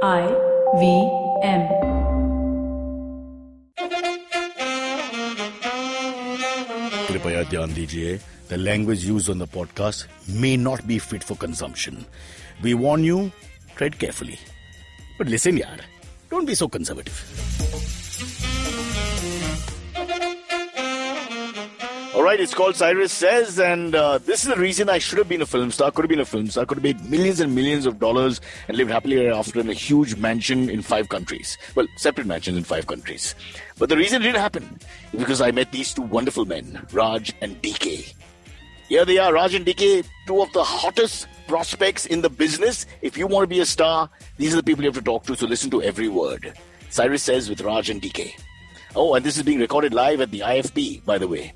IVM. कृपया ध्यान दीजिए, the language used on the podcast may not be fit for consumption. We warn you, tread carefully. But listen yaar, don't be so conservative. Alright, it's called Cyrus Says, and this is the reason I should have been a film star. Could have been a film star, could have made millions and millions of dollars and lived happily ever after in a huge mansion in 5 countries. Well, separate mansions in 5 countries. But the reason it didn't happen is because I met these two wonderful men, Raj and DK. Here they are, Raj and DK, two of the hottest prospects in the business. If you want to be a star, these are the people you have to talk to, so listen to every word. Cyrus Says with Raj and DK. Oh, and this is being recorded live at the IFP, by the way.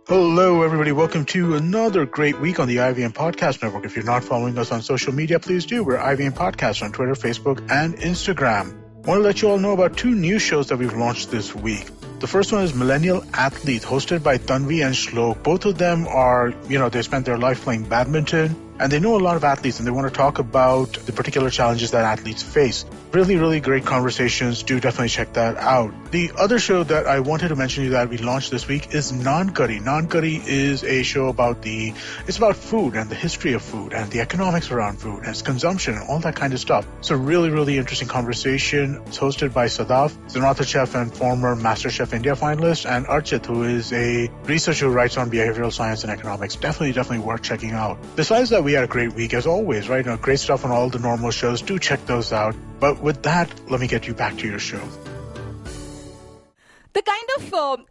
Hello, everybody. Welcome to another great week on the IVM Podcast Network. If you're not following us on social media, please do. We're IVM Podcast on Twitter, Facebook, and Instagram. I want to let you all know about 2 new shows that we've launched this week. The first one is Millennial Athlete, hosted by Tanvi and Shlok. Both of them are, they spent their life playing badminton, and they know a lot of athletes, and they want to talk about the particular challenges that athletes face. Really, really great conversations. Do definitely check that out. The other show that I wanted to mention to you that we launched this week is Non-Curry. Non-Curry is a show about it's about food and the history of food and the economics around food and its consumption and all that kind of stuff. It's a really, really interesting conversation. It's hosted by Sadaf, Zanatha Chef and former MasterChef India finalist, and Archit, who is a researcher who writes on behavioral science and economics. Definitely worth checking out. Besides that, we had a great week as always, right? Great stuff on all the normal shows. Do check those out. But with that, let me get you back to your show. The kind of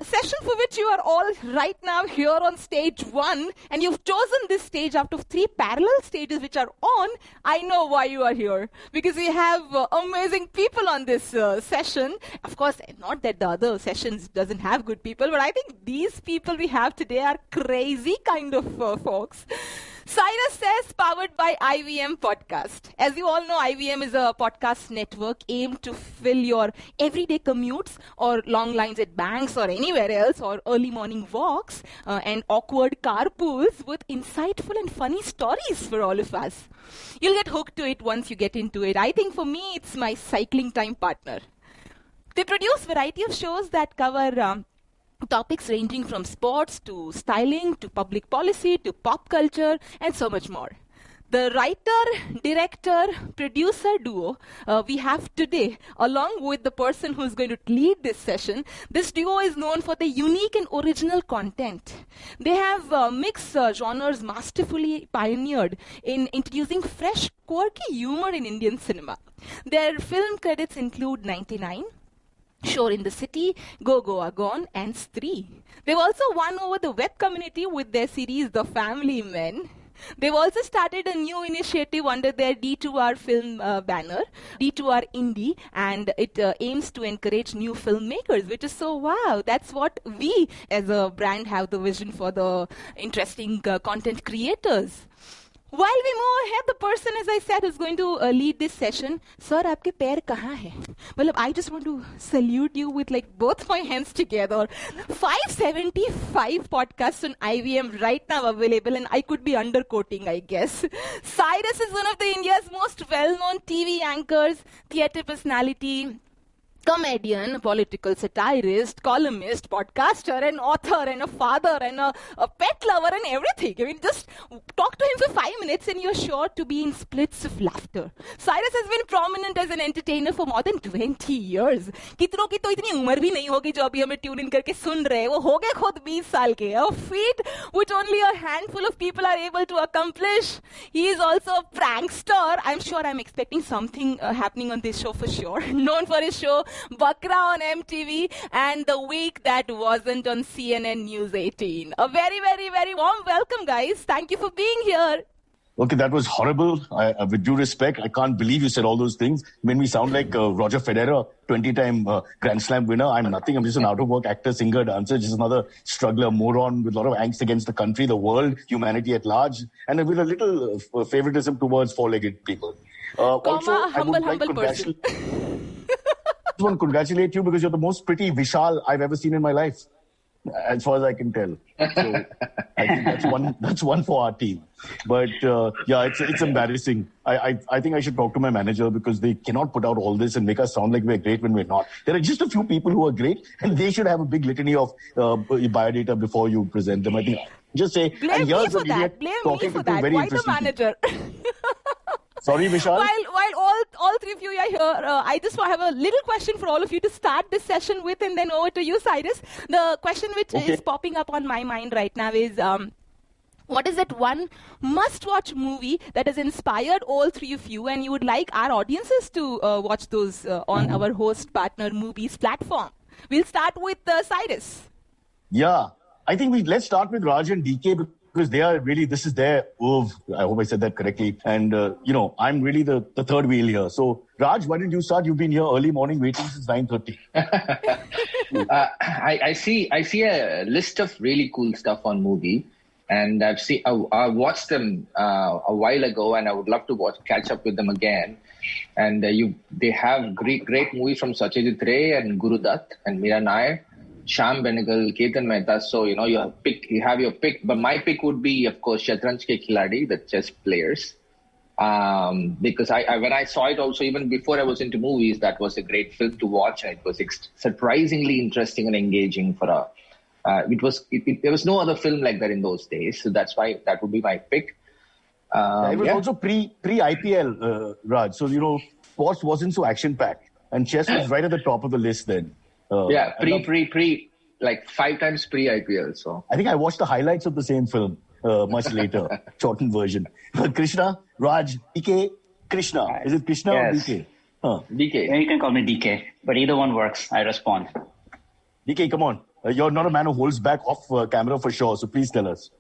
session for which you are all right now here on stage 1, and you've chosen this stage out of 3 parallel stages which are on, I know why you are here. Because we have amazing people on this session. Of course, not that the other sessions doesn't have good people, but I think these people we have today are crazy kind of folks. Cyrus Says, powered by IVM Podcast. As you all know, IVM is a podcast network aimed to fill your everyday commutes or long lines at banks or anywhere else, or early morning walks and awkward carpools with insightful and funny stories for all of us. You'll get hooked to it once you get into it. I think for me, it's my cycling time partner. They produce a variety of shows that cover topics ranging from sports to styling to public policy to pop culture and so much more. The writer, director, producer duo we have today, along with the person who's going to lead this session, this duo is known for the unique and original content. They have mixed genres masterfully pioneered in introducing fresh, quirky humor in Indian cinema. Their film credits include 99, Shor in the City, Goa Gone, and Stree. They've also won over the web community with their series The Family Men. They've also started a new initiative under their D2R film banner, D2R Indie, and it aims to encourage new filmmakers, which is so wow. That's what we as a brand have the vision for the interesting content creators. While we move ahead, the person, as I said, who's going to lead this session, sir, aapke pair kahan hai? Well, I just want to salute you with both my hands together. 575 podcasts on IVM right now available, and I could be underquoting, I guess. Cyrus is one of the India's most well-known TV anchors, theatre personality, comedian, political satirist, columnist, podcaster, an author, and a father, and a pet lover, and everything. I mean, just talk to him for 5 minutes and you're sure to be in splits of laughter. Cyrus has been prominent as an entertainer for more than 20 years. कितनों की तो इतनी उम्र भी नहीं होगी जो अभी हमें ट्यून इन करके सुन रहे हैं. वो हो गए खुद 20 साल के. A feat which only a handful of people are able to accomplish. He is also a prankster. I'm sure I'm expecting something happening on this show for sure. Known for his show Bakra on MTV and The Week That Wasn't on CNN News 18. A very, very, very warm welcome, guys. Thank you for being here. Okay, that was horrible. With due respect, I can't believe you said all those things. Made me sound like Roger Federer, 20-time Grand Slam winner. I'm nothing. I'm just an out-of-work actor, singer, dancer, just another struggler, moron with a lot of angst against the country, the world, humanity at large, and with a little favoritism towards four-legged people. Also, I would like to congratulate you because you're the most pretty Vishal I've ever seen in my life. as far as I can tell. So I think that's one for our team. But it's embarrassing. I think I should talk to my manager because they cannot put out all this and make us sound like we're great when we're not. There are just a few people who are great, and they should have a big litany of biodata before you present them. I think just say, Blame and me here's for an that. idiot Blame talking me for to two that. very Why the interesting manager? Sorry, Vishal? While all three of you are here, I just have a little question for all of you to start this session with, and then over to you, Cyrus. The question which is popping up on my mind right now is, what is that one must-watch movie that has inspired all three of you, and you would like our audiences to watch those on our host partner movies platform? We'll start with Cyrus. Yeah, I think let's start with Raj and DK because they are really, this is their oeuvre. I hope I said that correctly. And, I'm really the third wheel here. So, Raj, why didn't you start? You've been here early morning waiting since 9:30. I see a list of really cool stuff on movie. And I watched them a while ago, and I would love to catch up with them again. And they have great movies from Satyajit Ray and Guru Dutt and Meera Nair, Shyam Benegal, Ketan Mehta. So you have your pick. But my pick would be, of course, Shatranj Ke Khiladi, the chess players. Because when I saw it also, even before I was into movies, that was a great film to watch, and it was surprisingly interesting and engaging for there was no other film like that in those days, so that's why that would be my pick. It was also pre-IPL, Raj. So sports wasn't so action-packed, and chess was right at the top of the list then. Pre, like 5 times pre-IPL. So I think I watched the highlights of the same film much later, shortened version. Krishna, Raj, DK, Krishna. Is it Krishna or DK? DK. Yeah, you can call me DK, but either one works. I respond. DK, come on. You're not a man who holds back off camera for sure, so please tell us.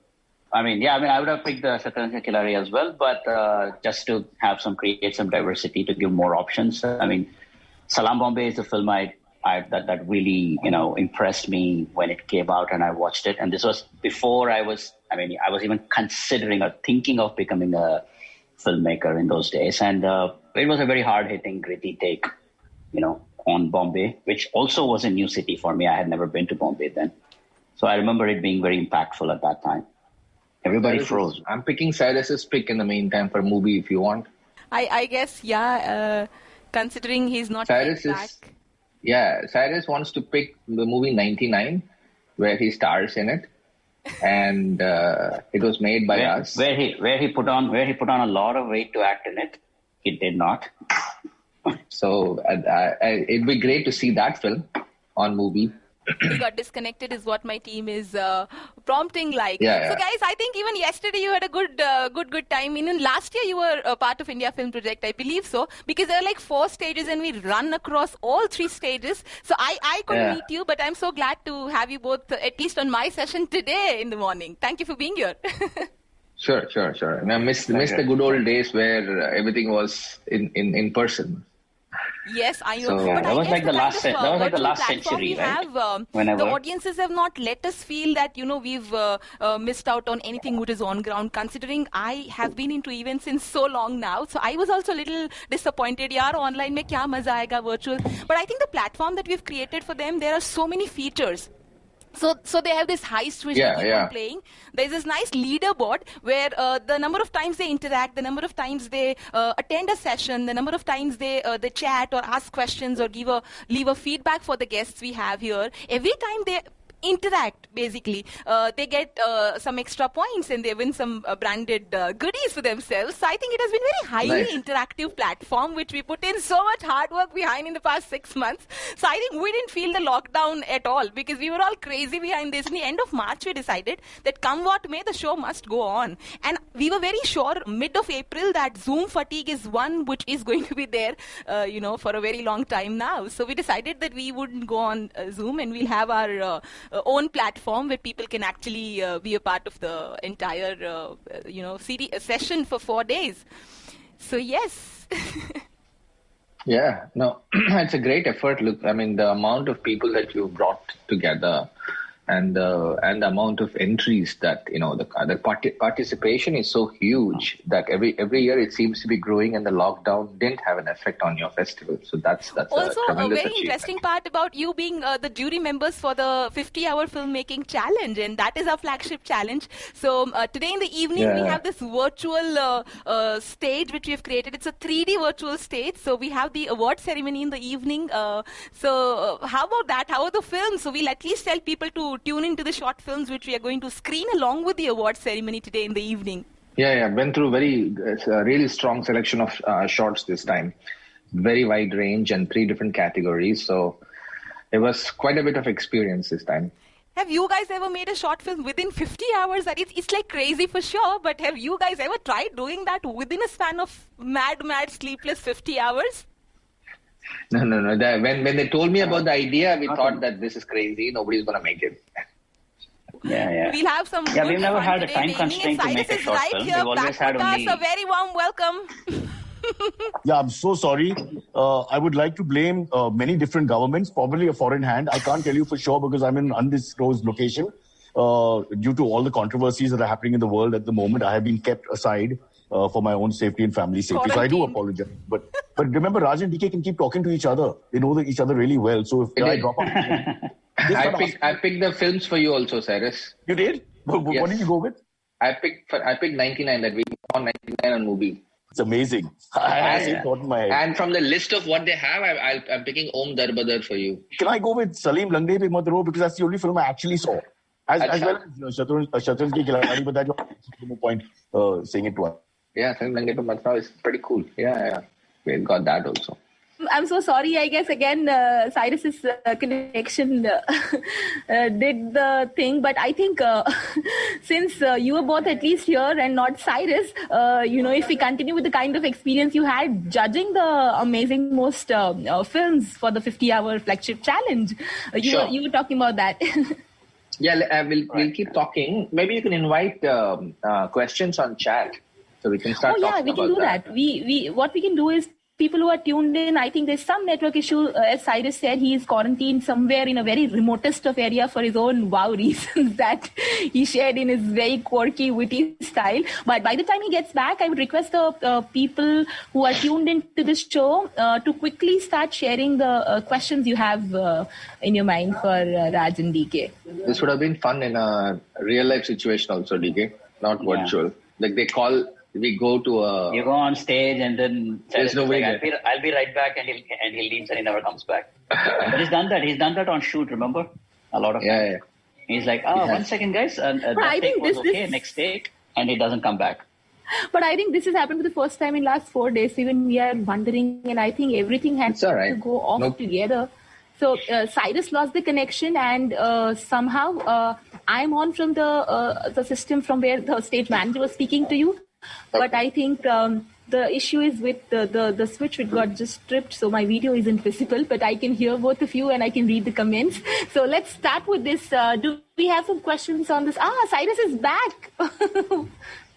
I would have picked the Shatranj Ke Khiladi as well, but just to create some diversity, to give more options. Salaam Bombay is a film that really, impressed me when it came out and I watched it. And this was before I was even considering or thinking of becoming a filmmaker in those days. And it was a very hard-hitting, gritty take, on Bombay, which also was a new city for me. I had never been to Bombay then. So I remember it being very impactful at that time. Everybody froze. I'm picking Cyrus's pick in the meantime for a movie if you want. I guess, considering he's not back. Cyrus wants to pick the movie 99, where he stars in it. And it was made by us. Where he put on a lot of weight to act in it. He did not. So it'd be great to see that film on movie. He got disconnected is what my team is prompting like. Yeah. So guys, I think even yesterday you had a good time. Last year you were a part of India Film Project, I believe so, because there are like 4 stages and we run across all 3 stages. So I couldn't meet you, but I'm so glad to have you both at least on my session today in the morning. Thank you for being here. Sure. And I miss the good old days where everything was in person. Yes, I know. So, but that was like the last century, right? The audiences have not let us feel that, we've missed out on anything which is on ground, considering I have been into events since so long now. So I was also a little disappointed. Yaar, online mein kya maza aayega, virtual. But I think the platform that we've created for them, there are so many features. So they have this heist which they keep on playing. There's this nice leaderboard where the number of times they interact, the number of times they attend a session, the number of times they chat or ask questions or leave a feedback for the guests we have here. Every time they interact, basically, they get some extra points and they win some branded goodies for themselves. So I think it has been very highly interactive platform which we put in so much hard work behind in the past 6 months. So I think we didn't feel the lockdown at all because we were all crazy behind this. In the end of March we decided that come what may, the show must go on, and we were very sure mid of April that Zoom fatigue is one which is going to be there for a very long time now. So we decided that we wouldn't go on Zoom and we'll have our own platform where people can actually be a part of the entire session for 4 days. So yes. Yeah, no, it's a great effort. Look, the amount of people that you brought together and the amount of entries that the participation is so huge that every year it seems to be growing, and the lockdown didn't have an effect on your festival. So that's also a tremendous very interesting part about you being the jury members for the 50-hour filmmaking challenge, and that is our flagship challenge. So today in the evening we have this virtual stage which we have created. It's a 3D virtual stage. So we have the award ceremony in the evening. So how about that? How are the films? So we'll at least tell people to tune into the short films which we are going to screen along with the award ceremony today in the evening. Yeah. Went through really strong selection of shorts this time. Very wide range and 3 different categories. So it was quite a bit of experience this time. Have you guys ever made a short film within 50 hours? It's like crazy for sure, but have you guys ever tried doing that within a span of mad, sleepless 50 hours? No. When they told me about the idea, we thought that this is crazy. Nobody's going to make it. Yeah. We'll have some. Yeah, we've never had a today. time constraint to make a short film. We've always had only. A very warm welcome. Yeah, I'm so sorry. I would like to blame many different governments, probably a foreign hand. I can't tell you for sure because I'm in an undisclosed location. Due to all the controversies that are happening in the world at the moment, I have been kept aside for my own safety and family safety. So I do apologize. But remember, Raj and DK can keep talking to each other. They know each other really well. So if I drop out... I picked the films for you also, Cyrus. You did? Yes. What did you go with? I picked 99 that we found 99 on movie. It's amazing. I had thought in my head. And from the list of what they have, I'm picking Om Darbadar for you. Can I go with Salim Langde Pe Mat Ro because that's the only film I actually saw. As well as Shatranj Ki Khiladi, but that's no point saying it twice. Yeah, Salim Langde Pe Mat Ro is pretty cool. Yeah. We got that also. I'm so sorry. I guess again, Cyrus's connection did the thing. But I think since you were both at least here and not Cyrus, if we continue with the kind of experience you had judging the amazing most films for the 50-hour flagship challenge, you were talking about that. Yeah, we'll keep talking. Maybe you can invite questions on chat so we can start talking about that. We can do that. We what we can do is people who are tuned in, I think there's some network issue. As Cyrus said, he is quarantined somewhere in a very remotest of area for his own reasons that he shared in his very quirky, witty style. But by the time he gets back, I would request the people who are tuned into this show to quickly start sharing the questions you have in your mind for Raj and DK. This would have been fun in a real-life situation also, DK, not virtual. Like they call... We go to a... You go on stage and then... There's no way I'll be right back, and he leaves and he never comes back. But he's done that. He's done that on shoot, remember? A lot of times. Yeah. He's like, 1 second, guys. And that take was okay, next take. And he doesn't come back. But I think this has happened for the first time in last 4 days. Even we are wondering, and I think everything had to go off together. So Cyrus lost the connection, and somehow I'm on from the system from where the stage manager was speaking to you. But I think the issue is with the switch which got just stripped, so my video isn't visible, but I can hear both of you and I can read the comments. So let's start with this. Do we have some questions on this? Cyrus is back. Welcome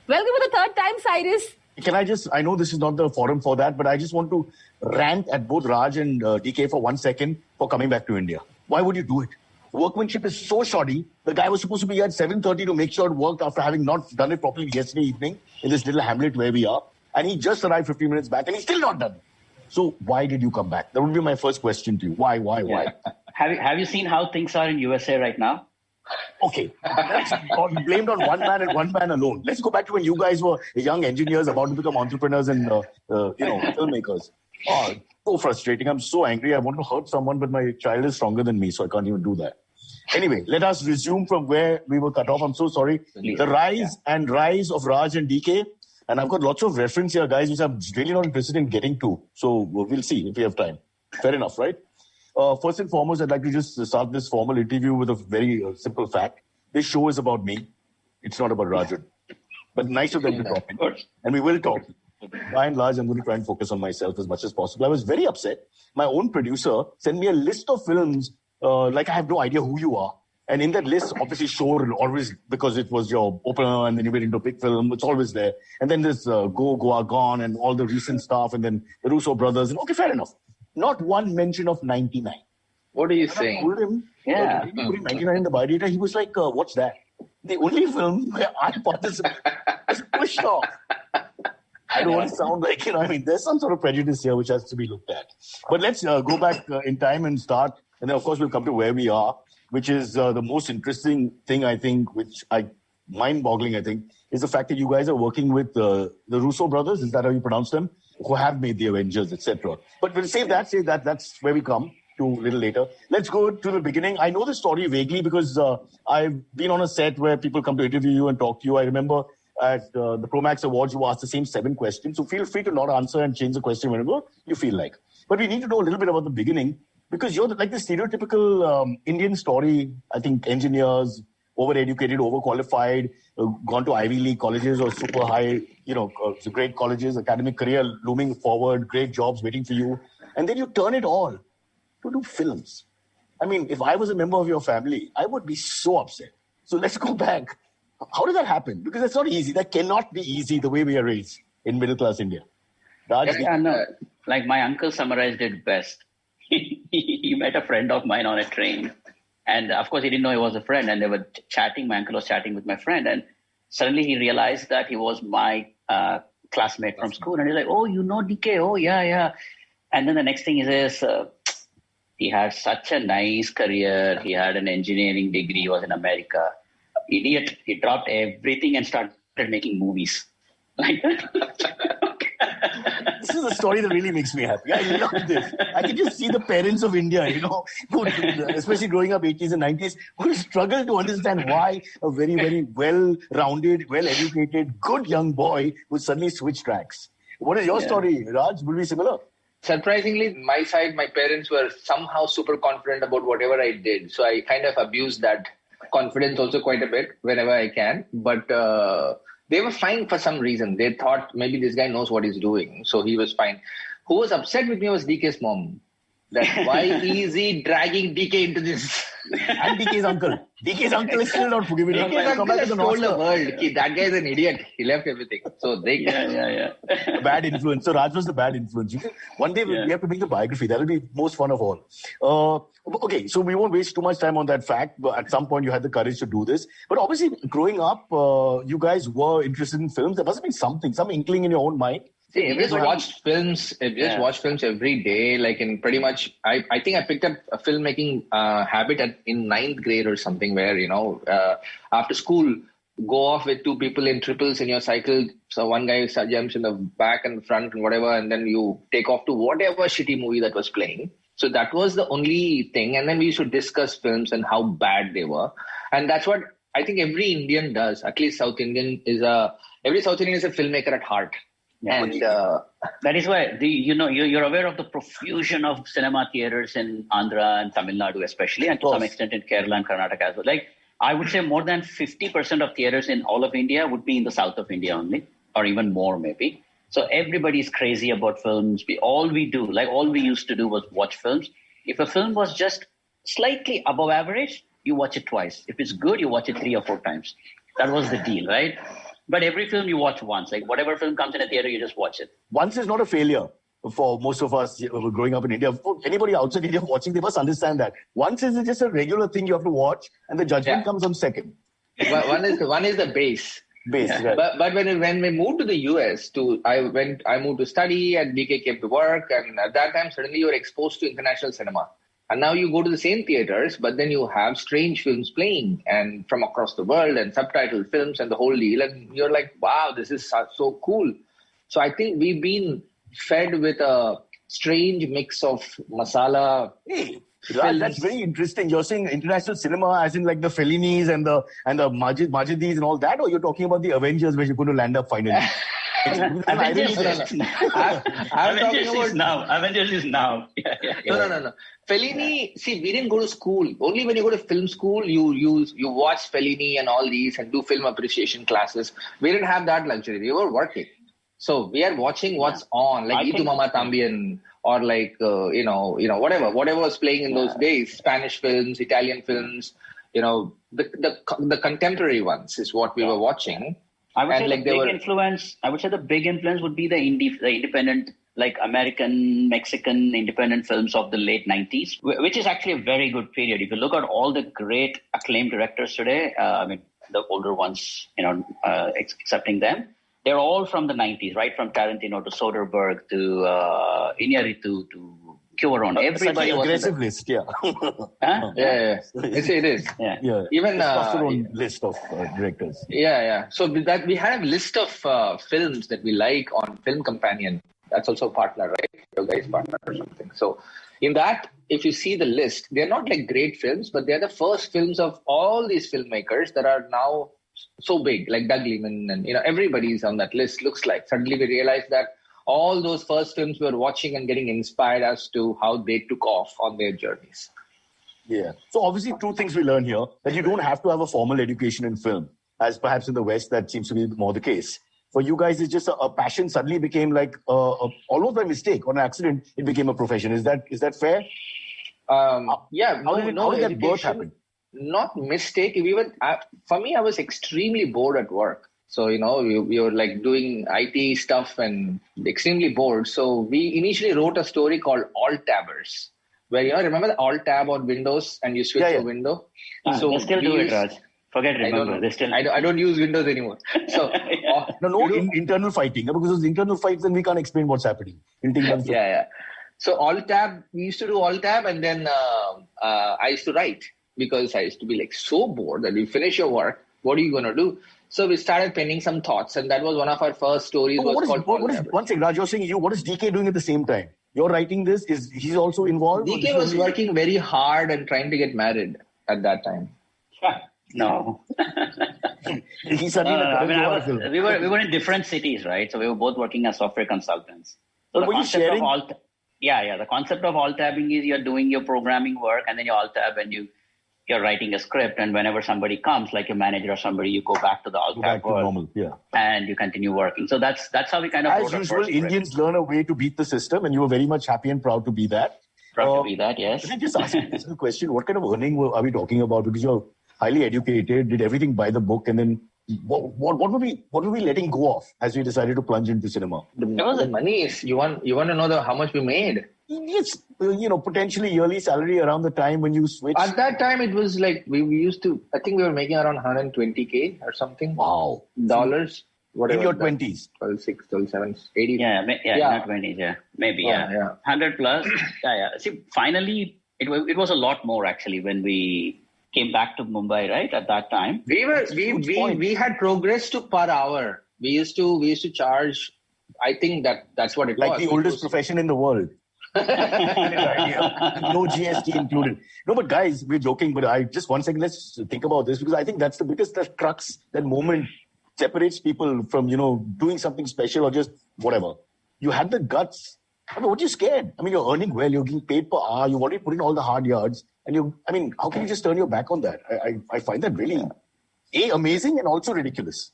for the third time, Cyrus. Can I know this is not the forum for that, but I just want to rant at both Raj and DK for 1 second for coming back to India. Why would you do it? Workmanship is so shoddy. The guy was supposed to be here at 7:30 to make sure it worked after having not done it properly yesterday evening in this little hamlet where we are. And he just arrived 15 minutes back and he's still not done it. So why did you come back? That would be my first question to you. Why? Have you seen how things are in USA right now? Okay. That's blamed on one man and one man alone. Let's go back to when you guys were young engineers about to become entrepreneurs and filmmakers. Oh, so frustrating. I'm so angry. I want to hurt someone, but my child is stronger than me, so I can't even do that. Anyway, let us resume from where we were cut off. I'm so sorry. The rise of Raj and DK. And I've got lots of reference here, guys, which I'm really not interested in getting to. So we'll see if we have time. Fair enough, right? First and foremost, I'd like to just start this formal interview with a very simple fact. This show is about me. It's not about Rajan. But nice of them to talk. And we will talk. By and large, I'm going to try and focus on myself as much as possible. I was very upset. My own producer sent me a list of films like I have no idea who you are. And in that list, obviously, Shor always, because it was your opener and then you went into a big film, it's always there. And then there's Goa Gone and all the recent stuff and then the Russo brothers. And okay, fair enough. Not one mention of 99. What are you saying? I told him, Yeah. When he put in 99 in the biodata, he was like, what's that? The only film where I participated was pushed off. I don't want to sound like, there's some sort of prejudice here which has to be looked at. But let's go back in time and start. And then, of course, we'll come to where we are, which is the most interesting thing, I think, mind-boggling, I think, is the fact that you guys are working with the Russo brothers, is that how you pronounce them, who have made the Avengers, etc. But we'll say that's where we come to a little later. Let's go to the beginning. I know the story vaguely because I've been on a set where people come to interview you and talk to you. I remember at the Promax Awards, you asked the same 7 questions. So feel free to not answer and change the question whenever you feel like. But we need to know a little bit about the beginning because you're like the stereotypical Indian story. I think engineers, overeducated, overqualified, gone to Ivy League colleges or super high, great colleges, academic career looming forward, great jobs waiting for you. And then you turn it all to do films. I mean, if I was a member of your family, I would be so upset. So let's go back. How did that happen? Because it's not easy. That cannot be easy the way we are raised in middle-class India. Raj, no. Like my uncle summarized it best. He met a friend of mine on a train. And of course, he didn't know he was a friend. And they were chatting. My uncle was chatting with my friend. And suddenly he realized that he was my classmate from school. And he's like, oh, you know DK? Oh, yeah. And then the next thing he says, he had such a nice career. He had an engineering degree. He was in America. Idiot. He dropped everything and started making movies. Like This is a story that really makes me happy. I love this. I can just see the parents of India, who, especially growing up 80s and 90s, who struggle to understand why a very, very well-rounded, well-educated, good young boy would suddenly switch tracks. What is your story, Raj? Would be similar? Surprisingly, my side, my parents were somehow super confident about whatever I did. So I kind of abused that confidence also quite a bit whenever I can. But they were fine for some reason. They thought maybe this guy knows what he's doing. So he was fine. Who was upset with me was DK's mom. That why is he dragging DK into this? And DK's uncle. DK's uncle is still not forgiving. DK's uncle has told the world that guy is an idiot. He left everything. So they Bad influence. So Raj was the bad influence. One day we have to make the biography. That'll be most fun of all. Okay, so we won't waste too much time on that fact. But at some point you had the courage to do this. But obviously growing up, you guys were interested in films. There must have been something, some inkling in your own mind. See, I just watched films. I just watched films every day. Like in pretty much, I think I picked up a filmmaking habit in 9th grade or something. Where after school, go off with 2 people in triples in your cycle. So one guy jumps in the back and front and whatever, and then you take off to whatever shitty movie that was playing. So that was the only thing. And then we used to discuss films and how bad they were. And that's what I think every Indian does. At least every South Indian is a filmmaker at heart. Yeah. And that is why you're aware of the profusion of cinema theaters in Andhra and Tamil Nadu especially, and to some extent in Kerala and Karnataka as well. Like I would say more than 50% of theaters in all of India would be in the south of India only, or even more maybe. So everybody's crazy about films. All we used to do was watch films. If a film was just slightly above average, you watch it twice. If it's good, you watch it 3 or 4 times. That was the deal, right? But every film you watch once. Like whatever film comes in a theater, you just watch it. Once is not a failure for most of us growing up in India. For anybody outside India watching, they must understand that. Once is just a regular thing you have to watch, and the judgment comes on second. One is the base. Right. But when we moved to the US, I moved to study, and DK came to work, and at that time suddenly you were exposed to international cinema. And now you go to the same theaters, but then you have strange films playing and from across the world and subtitled films and the whole deal. And you're like, wow, this is so cool. So I think we've been fed with a strange mix of masala. Hey, that's very interesting. You're saying international cinema as in like the Fellinis and the Majidis and all that, or you're talking about the Avengers where you're going to land up finally? Avengers is now. No. Fellini, see, we didn't go to school. Only when you go to film school, you watch Fellini and all these and do film appreciation classes. We didn't have that luxury. We were working. So we are watching what's on, like Itu Mama También, or like, whatever was playing in those days. Spanish films, Italian films, the contemporary ones is what we were watching. I would say the big influence would be the independent like American, Mexican independent films of the late 90s, which is actually a very good period. If you look at all the great acclaimed directors today, the older ones, accepting them, they're all from the 90s, right? From Tarantino to Soderbergh to Iñárritu to Cuarón. Everybody was aggressive list, yeah. Huh? Yeah. It is. Yeah. Even list of directors. Yeah. So that we have a list of films that we like on Film Companion. That's also a partner, right? Your guys' partner or something. So in that, if you see the list, they're not like great films, but they're the first films of all these filmmakers that are now so big, like Doug Liman, and everybody's on that list. Looks like suddenly we realized that all those first films we were watching and getting inspired as to how they took off on their journeys. Yeah. So obviously, two things we learn here: that you don't have to have a formal education in film, as perhaps in the West that seems to be more the case. For you guys, it's just a passion suddenly became like almost by mistake or an accident. It became a profession. Is that fair? Yeah. How did that birth happen? Not mistake. For me, I was extremely bored at work. So, we were like doing IT stuff and extremely bored. So we initially wrote a story called Alt-Tabbers, where, remember the Alt-Tab on Windows and you switch to window? So they still do it, Raj. Forget it, remember. I don't use Windows anymore. So internal fighting. Because those internal fights, then we can't explain what's happening. Yeah. So Alt-Tab, we used to do Alt-Tab, and then I used to write, because I used to be like so bored that you finish your work, what are you going to do? So we started penning some thoughts, and that was one of our first stories. One second, Raj, you're saying what is DK doing at the same time? You're writing this, he's also involved? DK was working very hard and trying to get married at that time. No. He's suddenly we were in different cities, right? So we were both working as software consultants. So were you sharing? The concept of alt-tabbing is you're doing your programming work, and then you alt-tab and you're writing a script, and whenever somebody comes, like your manager or somebody, you go back to the alt-tab world, normal, and you continue working. So that's how we kind of. As usual, Indians learn a way to beat the system, and you were very much happy and proud to be that. Proud to be that, yes. Can I just ask you this question? What kind of earning are we talking about? Because you're highly educated, did everything by the book, and then what were we letting go of as we decided to plunge into cinema? The money is you want to know how much we made. Yes, potentially yearly salary around the time when you switched. At that time, it was like we used to. I think we were making around 120K or something. Wow, dollars. Whatever. In your 20s, 12, 6, 12, 7, 80. Yeah, not 20s. Yeah, maybe. Yeah, 100 plus. Yeah. See, finally, it was a lot more actually when we came back to Mumbai, right? At that time, we had progressed to per hour. We used to charge. I think that's what it was. Like the oldest profession in the world. No GST included. No, but guys, we're joking. But just 1 second, let's think about this, because I think that's the biggest crux. That moment separates people from doing something special or just whatever. You had the guts. What are you scared? You're earning well. You're getting paid per hour. You've already put in all the hard yards. And how can you just turn your back on that? I find that really amazing and also ridiculous.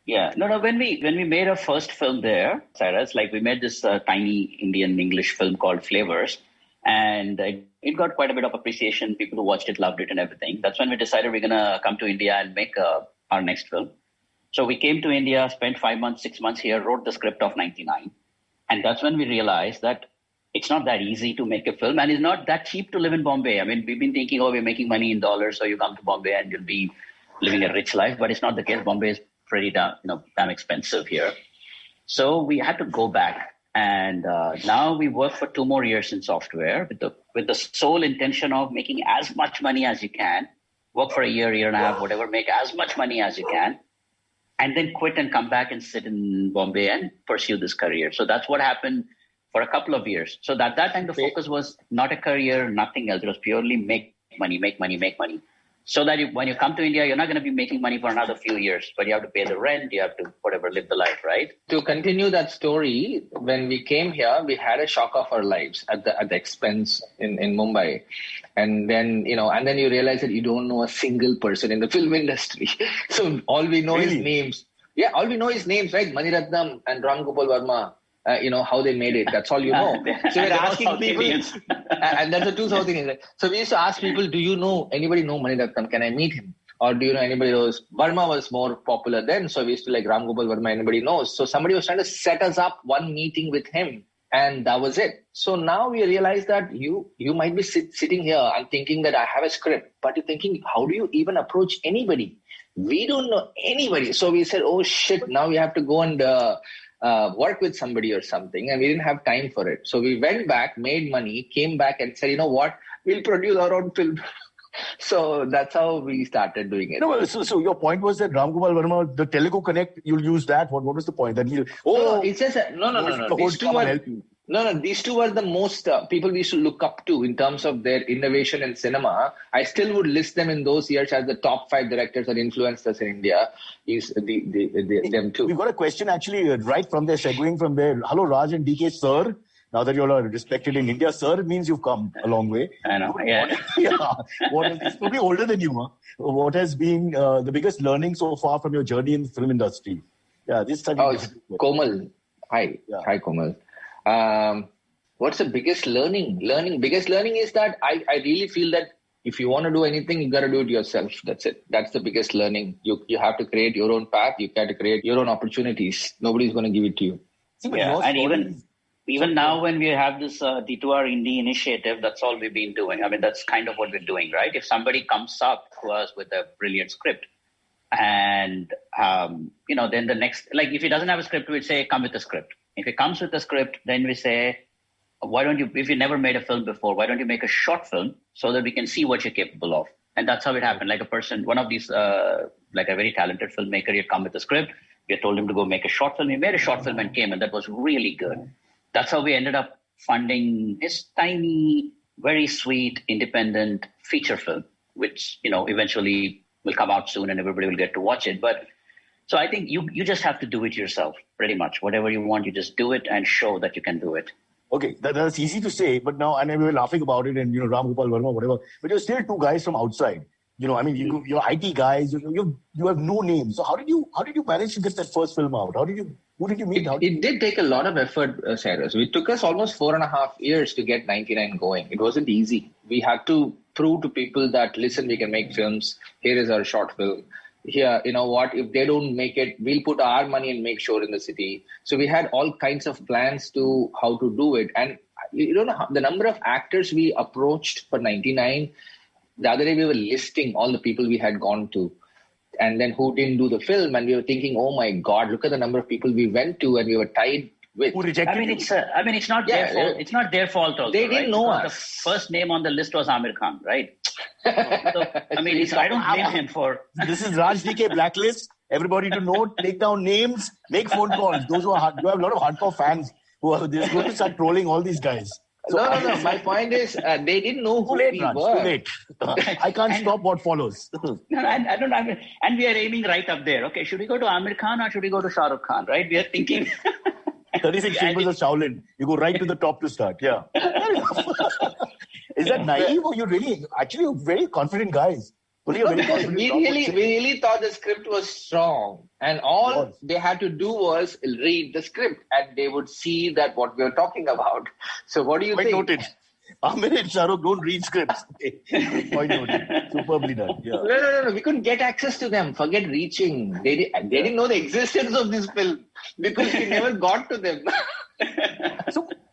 Yeah, no. When we made our first film there, Cyrus, like we made this tiny Indian English film called Flavors, and it got quite a bit of appreciation. People who watched it loved it and everything. That's when we decided we're gonna come to India and make our next film. So we came to India, spent 5 months, 6 months here, wrote the script of 99, and that's when we realized that it's not that easy to make a film, and it's not that cheap to live in Bombay. We've been thinking, we're making money in dollars, so you come to Bombay and you'll be living a rich life, but it's not the case. Bombay is pretty damn expensive here. So we had to go back, and now we work for 2 more years in software with the sole intention of making as much money as you can. Work for a year and a half, whatever, make as much money as you can, and then quit and come back and sit in Bombay and pursue this career. So that's what happened for a couple of years. So that time the focus was not a career, nothing else. It was purely make money. So that when you come to India, you're not going to be making money for another few years, but you have to pay the rent, you have to live the life, right? To continue that story, when we came here, we had a shock of our lives at the expense in Mumbai. And then, you realize that you don't know a single person in the film industry. So all we know is names. Yeah, all we know is names, right? Mani Ratnam and Ram Gopal Verma. How they made it. That's all you know. So we're asking people, and that's the 2 South Indians. So we used to ask people, do you know anybody know Mani Ratnam? Can I meet him? Or do you know anybody knows? Verma was more popular then. So we used to Ram Gopal Verma, anybody knows. So somebody was trying to set us up one meeting with him. And that was it. So now we realize that you might be sitting here and thinking that I have a script, but you're thinking, how do you even approach anybody? We don't know anybody. So we said, oh shit, now we have to go and work with somebody or something. And we didn't have time for it. So we went back, made money, came back and said, you know what, we'll produce our own film. So that's how we started doing it. No, so your point was that Ram Gopal Verma, the Telugu Connect, you'll use that. What was the point? That it's just no. These two were the most people we used to look up to in terms of their innovation in cinema. I still would list them in those years as the top 5 directors and influencers in India. Is them too. We've got a question actually right from there, segueing from there. Hello, Raj and DK, sir. Now that you all are respected in India, sir, it means you've come a long way. I know, yeah. It's probably older than you, huh? What has been the biggest learning so far from your journey in the film industry? Yeah, this time. Komal. Hi. Yeah. Hi, Komal. What's the biggest learning? Biggest learning is that I really feel that if you want to do anything, you got to do it yourself. That's it. That's the biggest learning. You have to create your own path. You got to create your own opportunities. Nobody's going to give it to you. Yeah, and even now when we have this D2R Indie initiative, that's all we've been doing. I mean, that's kind of what we're doing, right? If somebody comes up to us with a brilliant script and, then the next, like if he doesn't have a script, we'd say, come with a script. If he comes with a script, then we say, why don't you, if you never made a film before, why don't you make a short film so that we can see what you're capable of? And that's how it happened. Like one of these, like a very talented filmmaker, he'd come with a script. We had told him to go make a short film. He made a short film and came, and that was really good. That's how we ended up funding this tiny, very sweet, independent feature film, which, eventually will come out soon and everybody will get to watch it. But so I think you just have to do it yourself, pretty much. Whatever you want, you just do it and show that you can do it. Okay, that's easy to say, but now, and we were laughing about it and, Ram Gopal Verma, whatever, but you're still 2 guys from outside. You're IT guys, you have no name. So how did you manage to get that first film out? Who did you meet? It did take a lot of effort, Cyrus. It took us almost 4.5 years to get 99 going. It wasn't easy. We had to prove to people that, listen, we can make films. Here is our short film. Here, you know what, if they don't make it, we'll put our money and make Shor in the city. So we had all kinds of plans to how to do it. And you don't know the number of actors we approached for 99. The other day we were listing all the people we had gone to and then who didn't do the film. And we were thinking, oh my God, look at the number of people we went to and we were tied with. Who rejected it's not their fault. It's not their fault also. They didn't know us. The first name on the list was Amir Khan, right? So, I don't blame him for... This is Raj DK blacklist. Everybody to know, take down names, make phone calls. Those who have a lot of hardcore fans who are going to start trolling all these guys. So no. My point is, they didn't know who we were. Too late. I can't stop what follows. No, I don't. And we are aiming right up there. Okay, should we go to Amir Khan or should we go to Shah Rukh Khan? Right? We are thinking. 36 Symbols of Shaolin. You go right to the top to start. Yeah. Is that naive or you're really actually very confident guys? We really thought the script was strong, and all they had to do was read the script, and they would see that what we were talking about. So, what do you think? Noted. Amir and Shahrukh don't read scripts. Point noted. Superbly done. Yeah. No. We couldn't get access to them. Forget reaching. They didn't know the existence of this film because we never got to them.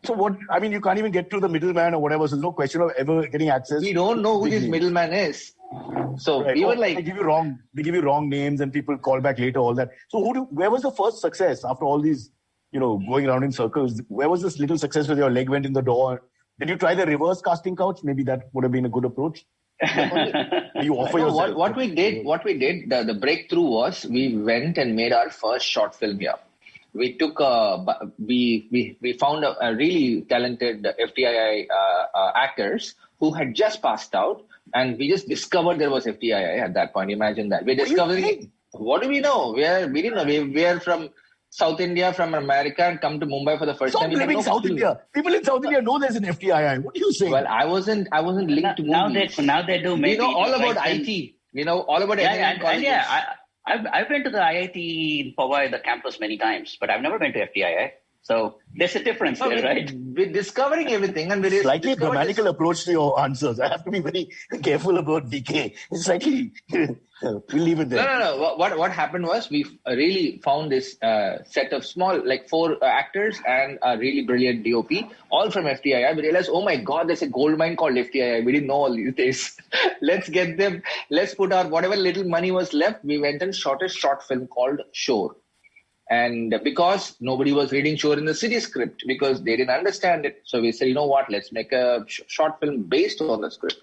So what? I mean, you can't even get to the middleman or whatever. So there's no question of ever getting access. We don't know who this middleman is. So we were like, they give you wrong names, and people call back later. All that. So where was the first success after all these, going around in circles? Where was this little success where your leg went in the door? Did you try the reverse casting couch? Maybe that would have been a good approach. You offer yourself. What we did, the breakthrough was we went and made our first short film here. We took we found a really talented FTII actors who had just passed out, and we just discovered there was FTII at that point. Imagine that. We're discovering. What do we know? We didn't know. We are from South India, from America, and come to Mumbai for the first time. Living South India. People in South India know there's an FTII. What are you saying? Well, I wasn't linked to movies. Now they do. Maybe we know all about IT. We know all about I've been to the IIT in Powai, the campus, many times, but I've never been to FTII. So there's a difference there, right? We're discovering everything, and we're slightly grammatical approach to your answers. I have to be very careful about DK. It's slightly, we'll leave it there. No. What happened was we really found this set of small, like 4 actors and a really brilliant DOP, all from FTII. We realized, oh my God, there's a gold mine called FTII. We didn't know all these days. Let's get them. Let's put our whatever little money was left. We went and shot a short film called Shor. And because nobody was reading Shor in the city script because they didn't understand it. So we said, you know what, let's make a short film based on the script.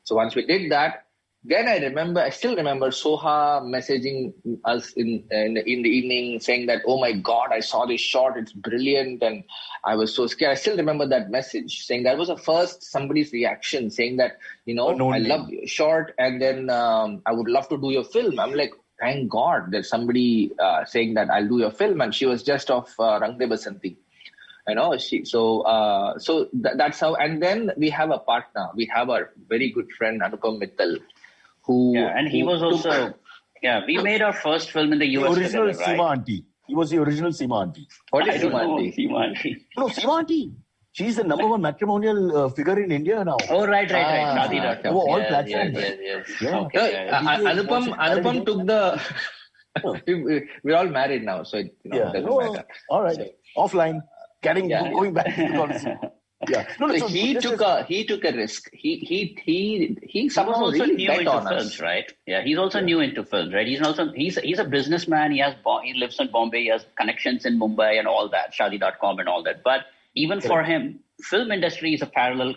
So once we did that, then I still remember Soha messaging us in the evening saying that, oh my God, I saw this short. It's brilliant. And I was so scared. I still remember that message saying that was the first somebody's reaction saying that, I love your short. And then I would love to do your film. I'm like, thank God there's somebody saying that I'll do your film. And she was just of Rang De Basanti. That's how. And then we have a partner. We have our very good friend Anupam Mittal, he was also. We made our first film in the US. The original Seema Auntie. He was the original Seema Auntie. What is Seema Auntie? No, Seema Auntie. She's the number 1 matrimonial figure in India now. Oh, right. Shadi.com. All platforms. Yes. Yeah. Okay. Anupam took the. We're all married now, so it doesn't matter. All right. So, offline. Going back to the conversation. Yeah. He took a risk. He somehow was also really new bet into on films, us. right? Yeah, he's also new into films, right? He's a businessman. He lives in Bombay. He has connections in Mumbai and all that, Shadi.com and all that. But even for him, film industry is a parallel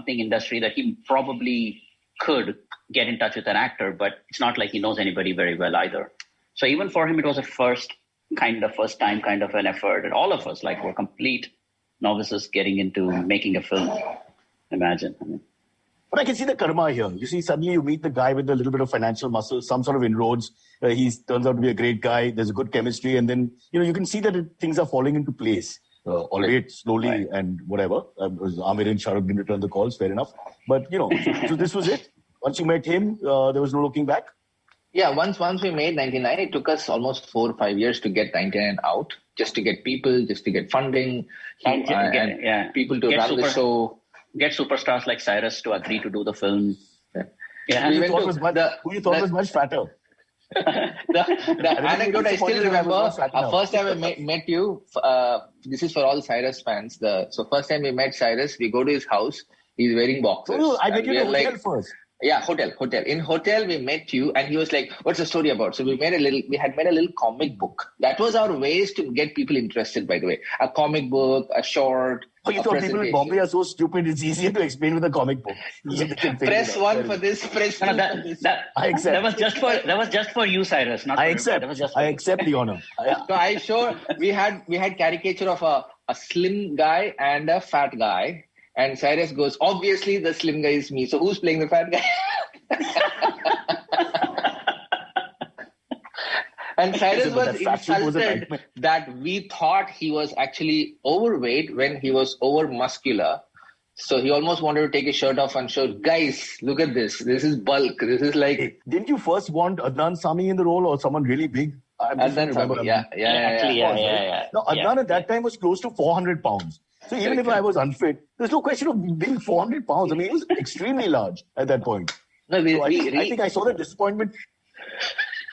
industry that he probably could get in touch with an actor, but it's not like he knows anybody very well either. So even for him, it was a first time kind of an effort. And all of us, were complete novices getting into making a film. Imagine. But I can see the karma here. You see, suddenly you meet the guy with a little bit of financial muscle, some sort of inroads. He turns out to be a great guy. There's a good chemistry. And then, you can see that things are falling into place. Albeit slowly and whatever. Amir and Shahrukh didn't return the calls, fair enough. But, so this was it. Once you met him, there was no looking back. Yeah, once we made 99, it took us almost 4 or 5 years to get 99 out, just to get people, just to get funding, and people to run the show. Get superstars like Cyrus to agree to do the film. Yeah. Who you thought was much fatter? The anecdote I still remember, first time I met you, this is for all Cyrus fans. So first time we met Cyrus, we go to his house, he's wearing boxers. No, I met you in the hotel first. Yeah, hotel. In hotel, we met you, and he was like, "What's the story about?" So we had made a little comic book. That was our ways to get people interested. By the way, a comic book, a short. Oh, you thought people in Bombay are so stupid? It's easier to explain with a comic book. Press 1 for this. Press 2 for this. I accept. That was just for you, Cyrus. Not I accept. I accept the honor. So we had caricature of a slim guy and a fat guy. And Cyrus goes, obviously the slim guy is me. So who's playing the fat guy? And Cyrus was insulted that we thought he was actually overweight when he was over muscular. So he almost wanted to take his shirt off and show, guys, look at this. This is bulk. This is like... Hey, didn't you first want Adnan Sami in the role or someone really big? Adnan Sami, yeah. No, Adnan at that time was close to 400 pounds. So even if I was unfit, there's no question of being 400 pounds. I mean, he was extremely large at that point. No, I think I saw the disappointment.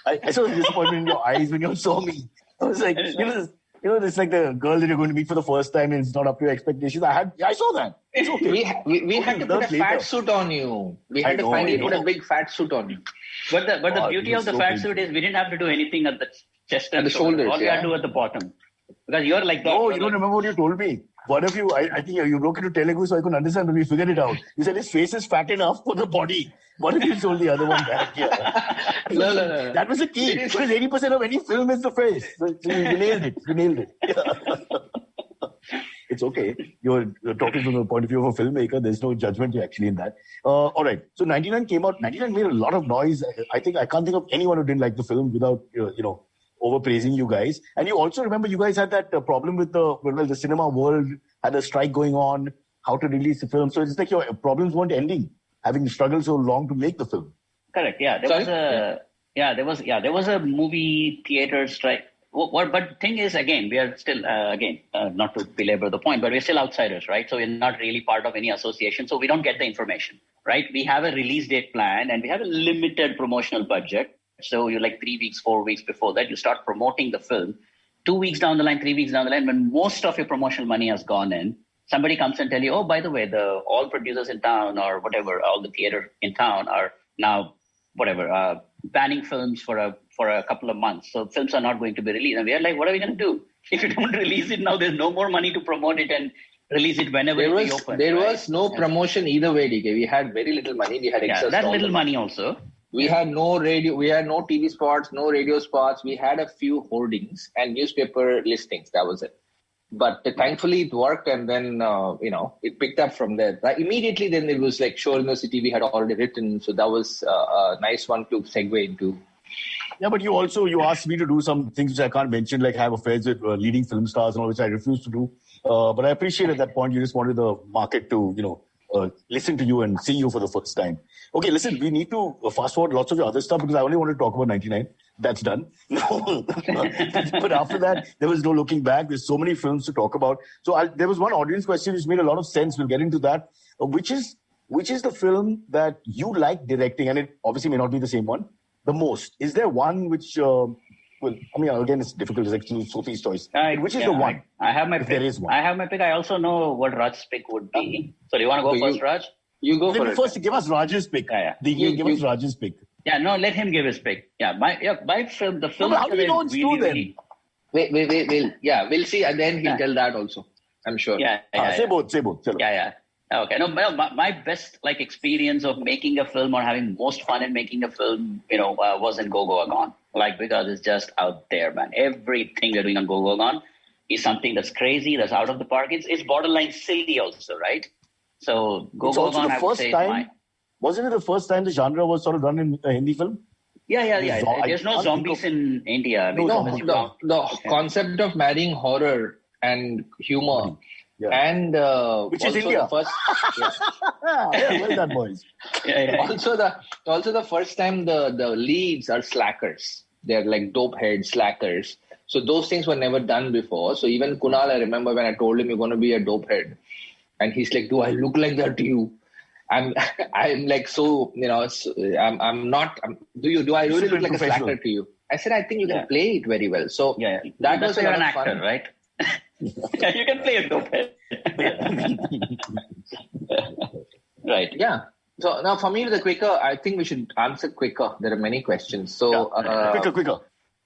I saw the disappointment in your eyes when you saw me. I was like, it's like the girl that you're going to meet for the first time and it's not up to your expectations. I saw that. It's okay. We had to put a fat suit on you. We had to finally put a big fat suit on you. But the beauty of the fat suit is we didn't have to do anything at the chest and the shoulders. All we had to do at the bottom. Because you're like that. Oh, you don't remember what you told me. One of you, I think you broke into Telugu so I couldn't understand, but we figured it out. You said his face is fat enough for the body. What if you told the other one back here? No. That was the key. Because 80% of any film is the face. So you nailed it. It's okay. You're talking from the point of view of a filmmaker. There's no judgment actually in that. All right. So 99 came out. 99 made a lot of noise. I can't think of anyone who didn't like the film without, overpraising you guys. And you also remember you guys had that problem with the cinema world had a strike going on, how to release the film. So it's like your problems weren't ending, having struggled so long to make the film. Correct. Yeah. There was a movie theater strike. But the thing is, again, we are still, not to belabor the point, but we're still outsiders, right? So we're not really part of any association. So we don't get the information, right? We have a release date plan and we have a limited promotional budget. So you're like 3 weeks, 4 weeks before that, you start promoting the film. 2 weeks down the line, 3 weeks down the line, when most of your promotional money has gone in, somebody comes and tell you, oh, by the way, all producers in town or whatever, all the theater in town are now, banning films for a couple of months. So films are not going to be released. And we are like, what are we going to do? If you don't release it now, there's no more money to promote it and release it whenever it reopens. There was no promotion either way, DK. We had very little money. We had excess. That little money also. We had no radio. We had no TV spots, no radio spots. We had a few hoardings and newspaper listings. That was it. But thankfully it worked, and then it picked up from there. Immediately, then it was like Shor in the City. We had already written, so that was a nice one to segue into. Yeah, but you asked me to do some things which I can't mention, like have affairs with leading film stars and all, which I refused to do. But I appreciate at that point you just wanted the market to listen to you and see you for the first time. Okay, listen, we need to fast forward lots of your other stuff because I only want to talk about 99. That's done. No. But after that, there was no looking back. There's so many films to talk about. So there was one audience question which made a lot of sense. We'll get into that. Which is the film that you like directing? And it obviously may not be the same one. The most. Is there one which... again, it's difficult. It's like Sophie's choice. Which is the one? I have my pick. There is one. I have my pick. I also know what Raj's pick would be. So do you want to go first, Raj? You go for it. First, give us Raj's pick. Give us Raj's pick. Yeah, no, let him give his pick. Yeah, my film, the film. No, how do you know it's true then? Wait. We'll see. And then he'll tell that also, I'm sure. Say both. Yeah. Okay. No, my best experience of making a film or having most fun in making a film, was in Goa Gone. Because it's just out there, man. Everything we're doing on Goa Gone is something that's crazy, that's out of the park. It's borderline silly also, right? So Goa Gone, I would say, wasn't it the first time the genre was sort of done in a Hindi film? Yeah. There's no zombies in India. The concept of marrying horror and humor. Yeah. And which is India. First, well done, boys. Also the first time the leads are slackers. They're like dope head slackers. So those things were never done before. So even Kunal, I remember when I told him you're going to be a dope head, and he's like, "Do I look like that to you?" I'm like, so I'm not. Do I really look like a slacker to you? I said, I think you can play it very well. So that was an actor, fun. Right? Yeah, you can play a dope head. Right. Yeah. So now for me, the quicker, I think we should answer quicker. There are many questions. So quicker.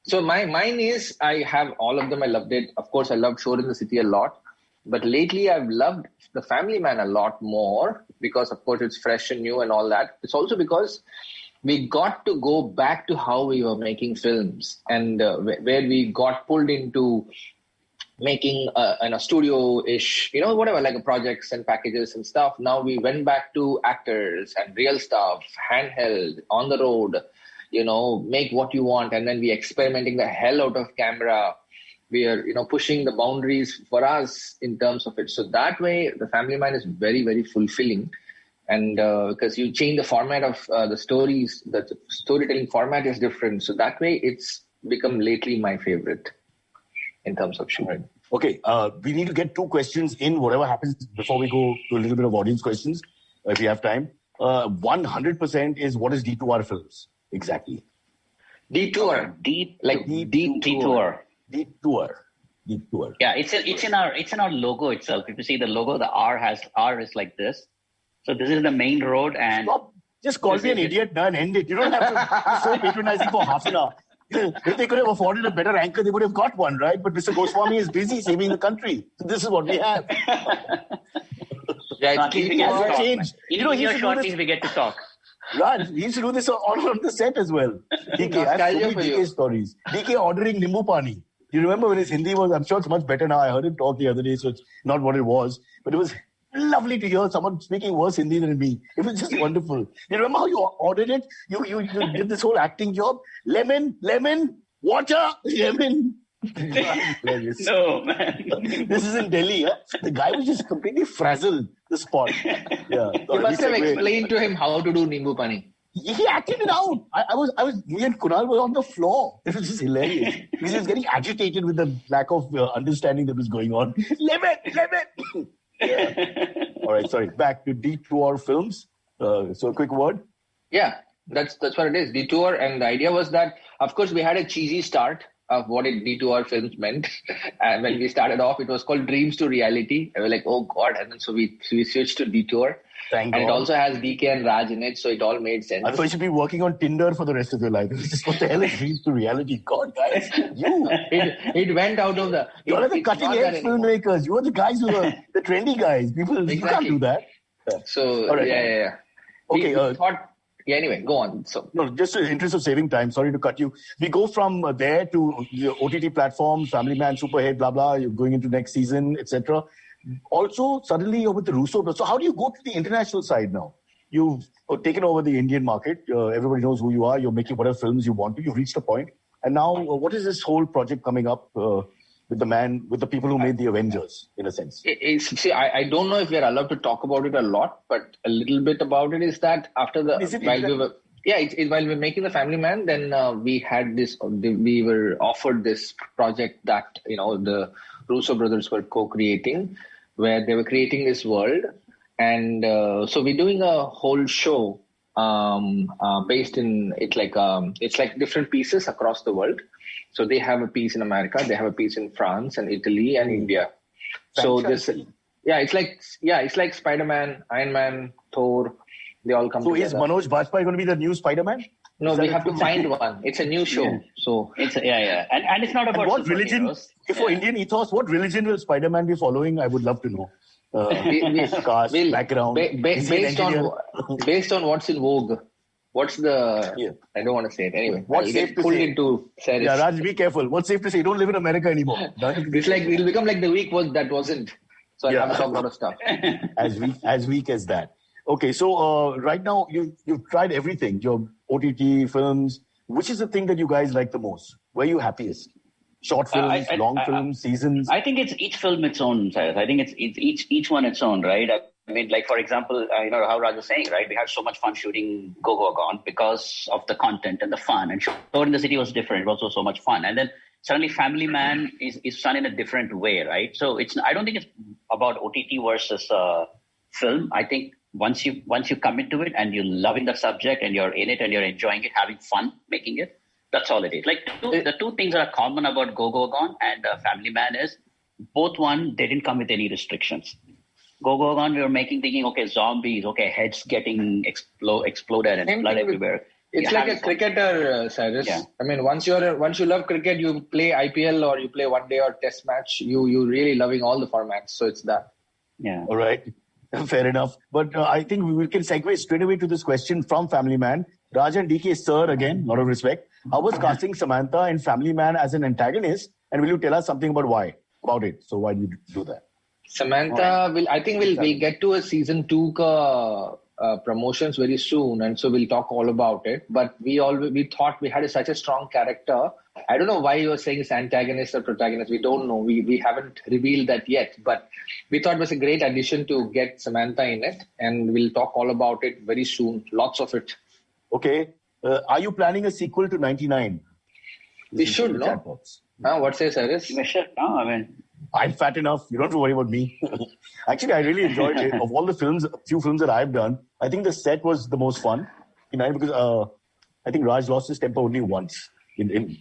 So mine is, I have all of them. I loved it. Of course, I loved Shor in the City a lot. But lately, I've loved The Family Man a lot more because, of course, it's fresh and new and all that. It's also because we got to go back to how we were making films and where we got pulled into making a studio-ish, like projects and packages and stuff. Now we went back to actors and real stuff, handheld, on the road, make what you want. And then we experimenting the hell out of camera. We are, pushing the boundaries for us in terms of it. So that way, The Family Man is very, very fulfilling. And because you change the format of the stories, the storytelling format is different. So that way, it's become lately my favorite in terms of shooting. Okay, we need to get 2 questions in, whatever happens, before we go to a little bit of audience questions, if we have time. 100% is, what is Detour Films? Exactly. Detour. Detour. Yeah, it's in our logo itself. If you see the logo, the R is like this. So this is the main road, and just call me an idiot and end it. You don't have to be so patronizing for half an hour. If they could have afforded a better anchor, they would have got one, right? But Mr. Goswami is busy saving the country. So this is what we have. Yeah, it's change. We get to talk. Raj, he used to do this on the set as well. DK, I have so many DK stories. DK ordering Nimbu Pani. You remember when his Hindi was, I'm sure it's much better now. I heard him talk the other day, so it's not what it was. But it was lovely to hear someone speaking worse Hindi than me. It was just wonderful. You remember how you ordered it? You did this whole acting job? Lemon, water, lemon. No, man. This is in Delhi. Huh? The guy was just completely frazzled, the spot. Yeah. You must have explained to him how to do Nimbu Pani. He acted it out. Me and Kunal were on the floor. It was just hilarious. Because he was getting agitated with the lack of understanding that was going on. Limit! Yeah. All right, sorry. Back to Detour Films. So a quick word. Yeah, that's what it is. Detour, and the idea was that, of course, we had a cheesy start of what Detour Films meant. And when we started off, it was called Dreams to Reality. And we were like, oh God. And then so we switched to Detour. Thank and God. It also has DK and Raj in it, so it all made sense. I thought you should be working on Tinder for the rest of your life. What the hell is Dreams to Reality? God, guys, it went out of the... You are the cutting-edge filmmakers. You are the guys who are the trendy guys. People, exactly. You can't do that. So, right. yeah. Okay. We thought... Yeah, anyway, go on. So no, just in the interest of saving time, sorry to cut you. We go from there to the OTT platforms, Family Man, Superhead, blah, blah. You're going into next season, etc. Also, suddenly you're with the Russo. So how do you go to the international side now? You've taken over the Indian market. Everybody knows who you are. You're making whatever films you want to. You've reached a point. And now, what is this whole project coming up with the people who made the Avengers, in a sense? I don't know if we're allowed to talk about it a lot, but a little bit about it is that after the... while we were making The Family Man, then we had this... We were offered this project that, the Russo brothers were co-creating, where they were creating this world. And so we're doing a whole show based in... It's like different pieces across the world. So they have a piece in America, they have a piece in France and Italy and India. So it's like Spider-Man, Iron Man, Thor, they all come together. So is Manoj Bajpayee going to be the new Spider-Man? No, we have to find one. It's a new show. Yeah. So it's and it's not about what religion. For Indian ethos, what religion will Spider-Man be following? I would love to know. Cast, background, based on what's in vogue. What's the... Yeah. I don't want to say it. Anyway, what's safe to say? Into Cyrus. Yeah, Raj, be careful. What's safe to say? You don't live in America anymore. It'll become like the week that wasn't. So I have to talk a lot of stuff. As weak as that. Okay, so right now you've tried everything. Your OTT films. Which is the thing that you guys like the most? Where are you happiest? Short films, long films, seasons? I think it's each film its own, Cyrus. I think it's each one its own, right? I mean, like, for example, how Raj was saying, right? We had so much fun shooting Goa Gone because of the content and the fun. And Shor in the City was different. It was also so much fun. And then suddenly Family Man is done in a different way, right? So I don't think it's about OTT versus film. I think once you commit to it and you're loving the subject and you're in it and you're enjoying it, having fun making it, that's all it is. Like the two things that are common about Goa Gone and Family Man is both they didn't come with any restrictions. Goa Gone, we were thinking, okay, zombies, okay, heads getting exploded and blood everywhere. It's like a cricketer, Cyrus. Yeah. I mean, once you love cricket, you play IPL or you play one day or test match. You really loving all the formats. So it's that. Yeah. All right. Fair enough. But I think we can segue straight away to this question from Family Man. Raj and DK, sir, again, lot of respect. How was casting Samantha in Family Man as an antagonist? And will you tell us something about it? So why did you do that? Samantha we'll get to a season 2 promotions very soon, and so we'll talk all about it. But we thought we had such a strong character. I don't know why you were saying it's antagonist or protagonist. We don't know. We haven't revealed that yet. But we thought it was a great addition to get Samantha in it, and we'll talk all about it very soon. Lots of it. Okay. Are you planning a sequel to 99? We should, no? What says Cyrus? We should. No, I mean... I'm fat enough. You don't have to worry about me. Actually, I really enjoyed it. Of all the few films that I've done, I think the set was the most fun. Because I think Raj lost his temper only once in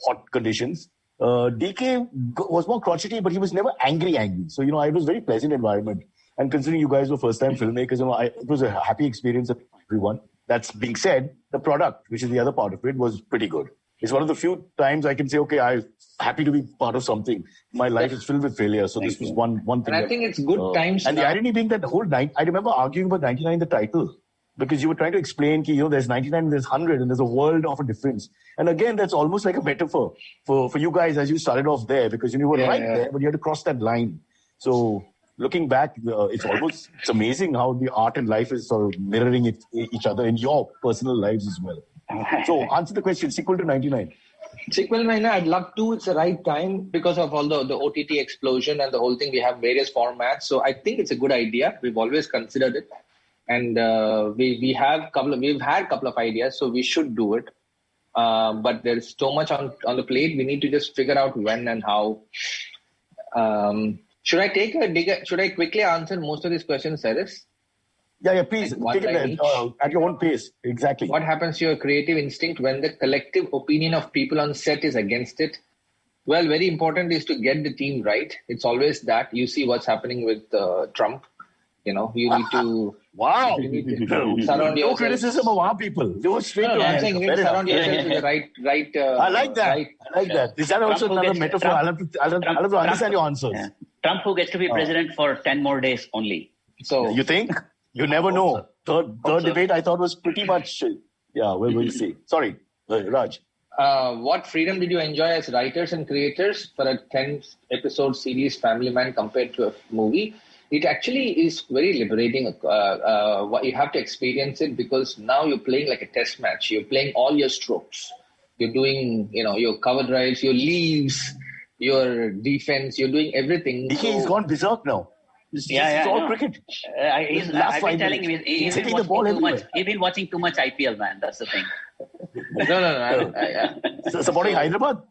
hot conditions. DK was more crotchety, but he was never angry. So, it was a very pleasant environment. And considering you guys were first-time filmmakers, it was a happy experience for everyone. That's being said, the product, which is the other part of it, was pretty good. It's one of the few times I can say, okay, I'm happy to be part of something. My life is filled with failure. So this was one thing. And I think it's good times. And the irony being that the whole night, I remember arguing about 99, the title, because you were trying to explain, there's 99, there's 100, and there's a world of a difference. And again, that's almost like a metaphor for you guys as you started off there, because you were there, but you had to cross that line. So looking back, it's amazing how the art and life is sort of mirroring each other in your personal lives as well. So answer the question, sequel to 99. Sequel 99, I'd love to. It's the right time because of all the OTT explosion and the whole thing. We have various formats. So I think it's a good idea. We've always considered it. and we've had a couple of ideas, so we should do it. But there's so much on the plate. We need to just figure out when and how. Should I quickly answer most of these questions, Cyrus? Yeah, please. Take it at your own pace. Exactly. What happens to your creative instinct when the collective opinion of people on set is against it? Well, very important is to get the team right. It's always that. You see what's happening with Trump. You need to... Wow. Surround no criticism of our people. They were straight to I'm saying you need to surround yourself with the right. I like that. I like that. Is that also another metaphor? I'll have to understand your answers. Yeah. Trump who gets to be president for 10 more days only. So you think? You never know. Third debate I thought was pretty much... Yeah, we'll see. Sorry, Raj. What freedom did you enjoy as writers and creators for a 10-episode series Family Man compared to a movie? It actually is very liberating. You have to experience it because now you're playing like a test match. You're playing all your strokes. You're doing, your cover drives, your leaves, your defense. You're doing everything. DK has gone berserk now. It's all cricket. I've been telling him he's been watching too much IPL, man. That's the thing. No. Supporting Hyderabad?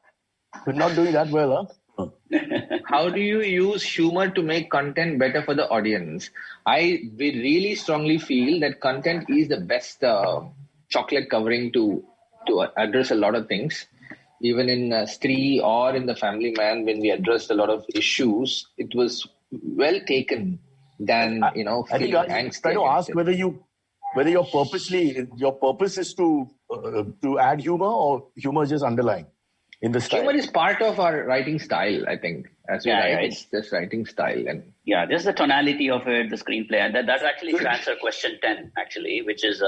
We're not doing that well, huh? How do you use humor to make content better for the audience? We really strongly feel that content is the best chocolate covering to address a lot of things. Even in Stree or in The Family Man, when we addressed a lot of issues, it was well taken than, I think I'm trying to ask whether your purpose is to add humor or humor just underlying in the style. Humor is part of our writing style, I think. As we write, it's just writing style. And just the tonality of it, the screenplay. And that actually should answer question 10, actually, which is,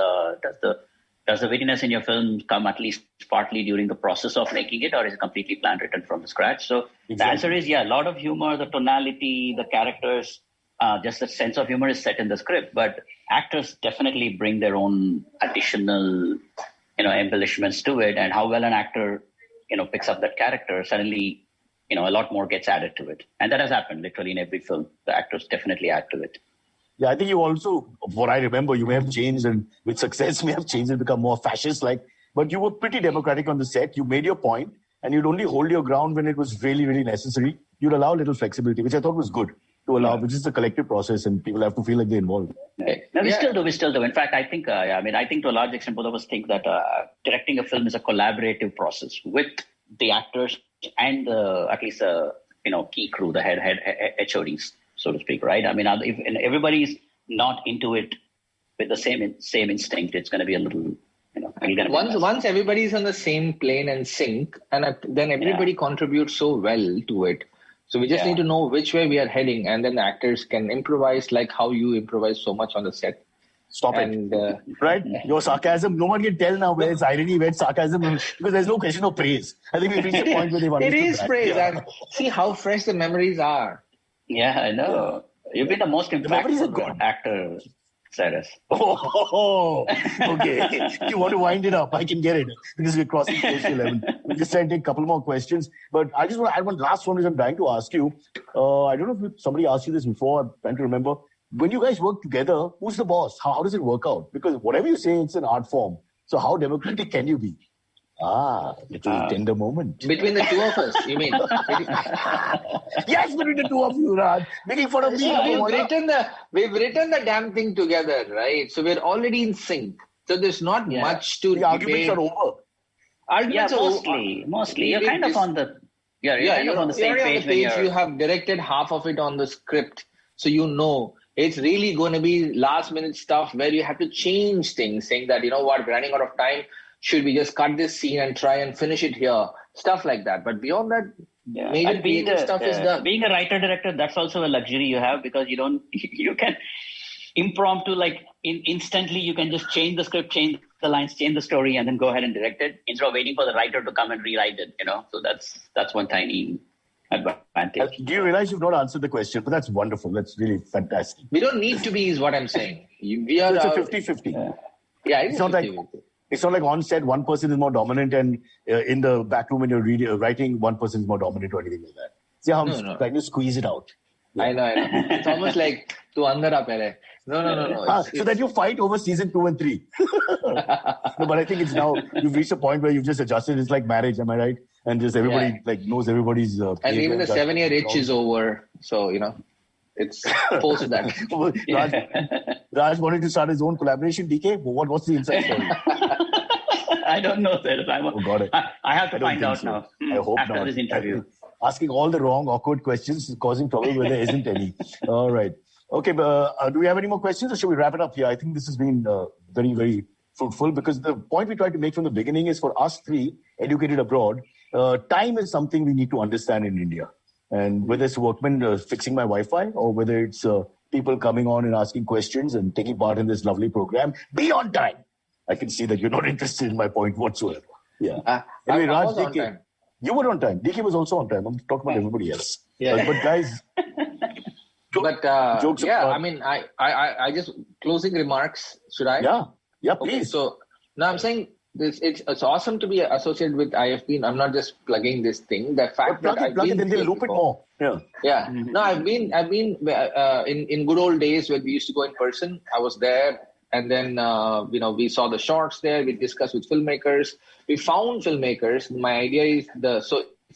does the wittiness in your film come at least partly during the process of making it, or is it completely planned, written from scratch? So The answer is, a lot of humor, the tonality, the characters, just the sense of humor is set in the script. But actors definitely bring their own additional, embellishments to it. And how well an actor, picks up that character, suddenly, a lot more gets added to it. And that has happened literally in every film. The actors definitely add to it. Yeah, I think you also, what I remember, you may have changed and with success may have changed and become more fascist-like. But you were pretty democratic on the set. You made your point and you'd only hold your ground when it was really, really necessary. You'd allow a little flexibility, which I thought was good to allow, which is a collective process and people have to feel like they're involved. No, we still do. In fact, I think to a large extent, both of us think that directing a film is a collaborative process with the actors and at least key crew, the head HODs, so to speak, right? I mean, if everybody's not into it with the same instinct, it's going to be a little, Once everybody's on the same plane and sync, and then everybody contributes so well to it. So we just need to know which way we are heading, and then the actors can improvise like how you improvise so much on the set. Stop it. Right? Your sarcasm, no one can tell now where it's irony, where it's sarcasm, because there's no question of praise. I think we've reached a point where they've understood It is praise. And see how fresh the memories are. Yeah, I know. You've been the most impactful actor, Cyrus. Oh, okay. You want to wind it up? I can get it because we're crossing close to 11. We'll just try and take a couple more questions. But I just want to add one last one which I'm trying to ask you. I don't know if somebody asked you this before. I'm trying to remember. When you guys work together, who's the boss? How does it work out? Because whatever you say, it's an art form. So how democratic can you be? Little tender moment. Between the two of us, you mean? Yes, between the two of you, Raj. Making fun of me. We've written the damn thing together, right? So we're already in sync. So there's not much to the arguments are over. Arguments are mostly. You're kind of on the... You're on the same page. You have directed half of it on the script. So it's really going to be last minute stuff where you have to change things, saying that, we're running out of time. Should we just cut this scene and try and finish it here? Stuff like that. But beyond that, major creative stuff is done. Being a writer-director, that's also a luxury you have because you can impromptu, instantly you can just change the script, change the lines, change the story, and then go ahead and direct it instead of waiting for the writer to come and rewrite it, So that's one tiny advantage. Do you realize you've not answered the question? But that's wonderful. That's really fantastic. We don't need to be, is what I'm saying. It's a 50-50. It's not like on set, one person is more dominant and in the back room when you're writing, one person is more dominant or anything like that. See how I'm trying to squeeze it out. Yeah. I know. It's almost like, tu andara pere. No. So that you fight over season 2 and 3. No, but I think it's now, you've reached a point where you've just adjusted. It's like marriage, am I right? And just everybody knows everybody's... and even the 7-year itch is over. So, it's post that. Raj wanted to start his own collaboration, DK. What's the inside story? I don't know, sir. Got it. I have to find out now. I hope after not. This interview. Asking all the wrong, awkward questions, causing trouble where there isn't any. All right. Okay, but do we have any more questions or should we wrap it up here? I think this has been very, very fruitful because the point we tried to make from the beginning is for us three, educated abroad, time is something we need to understand in India. And whether it's workmen fixing my Wi-Fi or whether it's people coming on and asking questions and taking part in this lovely program, be on time. I can see that you're not interested in my point whatsoever. Yeah. Anyway, Raj DK, you were on time. DK was also on time. I'm talking about everybody else. Yeah. But guys... jokes I mean, I just closing remarks. Should I? Yeah, please. Okay, so now I'm saying this. It's awesome to be associated with IFP. I'm not just plugging this thing. The fact that I've been then they'll loop it more. Yeah. Mm-hmm. No, I've been in good old days when we used to go in person. I was there, and then we saw the shorts there. We discussed with filmmakers. We found filmmakers. My idea is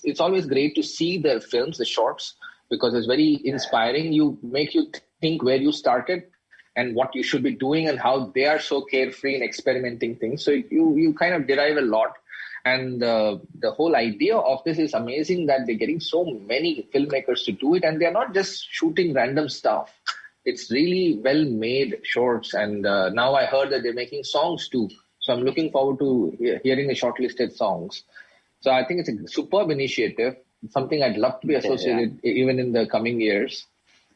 it's always great to see the films, the shorts, because it's very inspiring. You make you think where you started and what you should be doing and how they are so carefree and experimenting things. So you kind of derive a lot. And the whole idea of this is amazing that they're getting so many filmmakers to do it. And they're not just shooting random stuff. It's really well-made shorts. And now I heard that they're making songs too. So I'm looking forward to hearing the shortlisted songs. So I think it's a superb initiative. Something I'd love to be associated even in the coming years.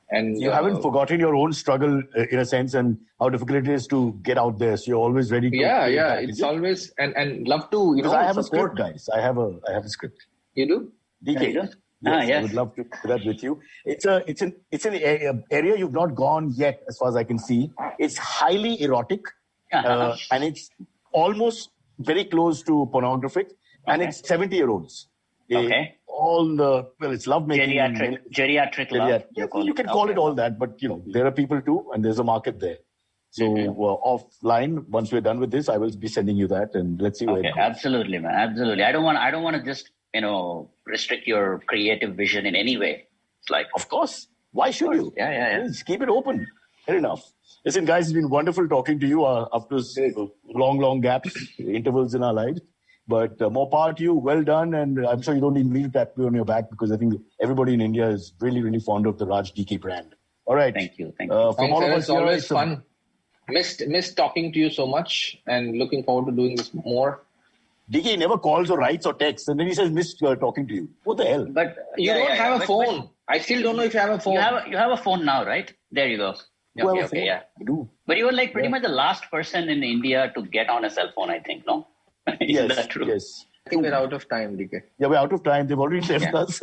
And you haven't forgotten your own struggle in a sense and how difficult it is to get out there. So you're always ready to. Yeah. It's always and love to because I have a script, guys. I have a script. You do? DK. Yes, I would love to do that with you. It's an area you've not gone yet, as far as I can see. It's highly erotic, and it's almost very close to pornographic, and it's 70-year-olds. Okay. It's love making. Geriatric love. You can call it all that, but there are people too, and there's a market there. So offline, once we're done with this, I will be sending you that, and let's see where it goes. Absolutely, man. Absolutely. I don't want to just restrict your creative vision in any way. It's like, of course. Why should you? Yeah. Just keep it open. Fair enough. Listen, guys, it's been wonderful talking to you after long gaps, intervals in our lives. But more power to you. Well done. And I'm sure you don't need me to tap you on your back because I think everybody in India is really, really fond of the Raj DK brand. All right. Thank you. From all of us, it's always fun. Missed talking to you so much and looking forward to doing this more. DK never calls or writes or texts and then he says missed talking to you. What the hell? But you don't have a phone. I still don't know if you have a phone. You have a phone now, right? There you go. Okay, yeah. I do. But you were like pretty much the last person in India to get on a cell phone, I think, no? Isn't that true? Yes. I think we're out of time, DK. Yeah, we're out of time. They've already left us.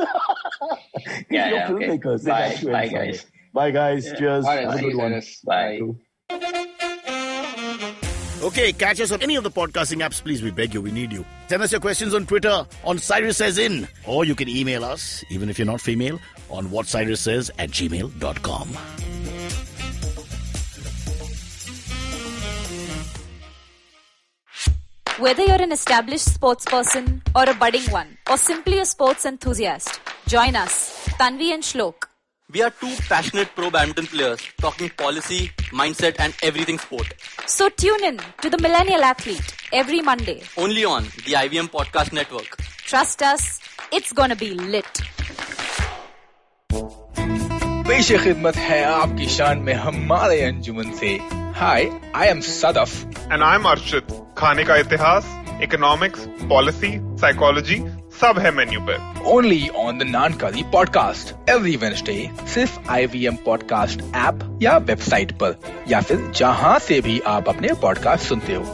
Filmmakers. Okay. Bye, guys. Bye, guys. Cheers. Have a good one. Bye. Okay, catch us on any of the podcasting apps, please. We beg you, we need you. Send us your questions on Twitter on Cyrus Says In, or you can email us, even if you're not female, on whatcyrussays@gmail.com. Whether you're an established sports person or a budding one, or simply a sports enthusiast, join us, Tanvi and Shlok. We are two passionate pro badminton players talking policy, mindset and everything sport. So tune in to The Millennial Athlete every Monday. Only on the IVM Podcast Network. Trust us, it's gonna be lit. पेश खिदमत है आपकी शान में हमारे अंजुमन से. Hi, I am Sadaf. And I'm Arshit. खाने का इतिहास, economics, policy, psychology, सब है मेन्यू पर. Only on the Nankali podcast every Wednesday. सिर्फ IVM podcast ऐप या वेबसाइट पर या फिर जहां से भी आप अपने पॉडकास्ट सुनते हो.